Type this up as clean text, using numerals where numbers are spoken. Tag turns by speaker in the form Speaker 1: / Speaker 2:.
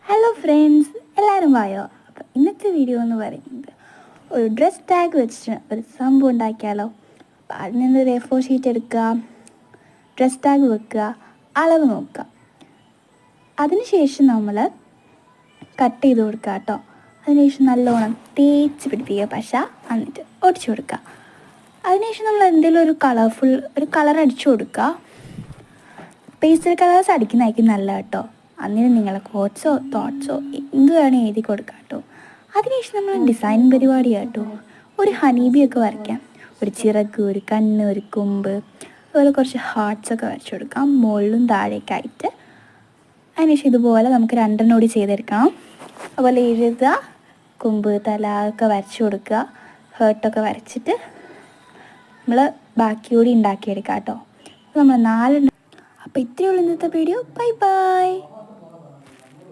Speaker 1: Hello friends, എല്ലാവരും വായോ. അപ്പോൾ ഇന്നത്തെ വീഡിയോ എന്ന് പറയുന്നത് ഒരു ഡ്രസ് ടാഗ് വെച്ചിട്ട് ഒരു സംഭവം ഉണ്ടാക്കിയാലോ. അപ്പോൾ അതിൽ നിന്ന് ഒരു A4 ഷീറ്റ് എടുക്കുക, ഡ്രസ് ടാഗ് വെക്കുക, അളവ് നോക്കുക. അതിനുശേഷം നമ്മൾ കട്ട് ചെയ്ത് കൊടുക്കുക കേട്ടോ. അതിനുശേഷം നല്ലോണം തേച്ച് പിടിപ്പിക്കുക പശ, എന്നിട്ട് ഒടിച്ചു കൊടുക്കുക. അതിനുശേഷം നമ്മൾ എന്തെങ്കിലും ഒരു കളർ അടിച്ചു കൊടുക്കുക. പേസ്റ്റൽ കളേഴ്സ് അടിക്കുന്നതായിരിക്കും നല്ല കേട്ടോ. അന്നിന് നിങ്ങളെ കോട്ട്സോ തോട്ട്സോ എന്ത് വേണേൽ എഴുതി കൊടുക്കാം കേട്ടോ. അതിനുശേഷം നമ്മൾ ഡിസൈൻ പരിപാടി കേട്ടോ. ഒരു ഹണീബിയൊക്കെ വരയ്ക്കാം. ഒരു ചിറക്, ഒരു കണ്ണ്, ഒരു കൊമ്പ്, അതുപോലെ കുറച്ച് ഹാർട്ട്സൊക്കെ വരച്ചു കൊടുക്കാം, മുകളിലും താഴേക്ക് ആയിട്ട്. അതിനുശേഷം ഇതുപോലെ നമുക്ക് രണ്ടെണ്ണം കൂടി ചെയ്തെടുക്കണം. അതുപോലെ എഴുതുക, കൊമ്പ്, തല ഒക്കെ വരച്ചു കൊടുക്കുക, ഹേർട്ടൊക്കെ വരച്ചിട്ട് നമ്മൾ ബാക്കി കൂടി ഉണ്ടാക്കിയെടുക്കാം കേട്ടോ. നമ്മൾ 4. അപ്പോൾ ഇത്രയേ ഉള്ളൂ ഇന്നത്തെ വീഡിയോ. Bye bye.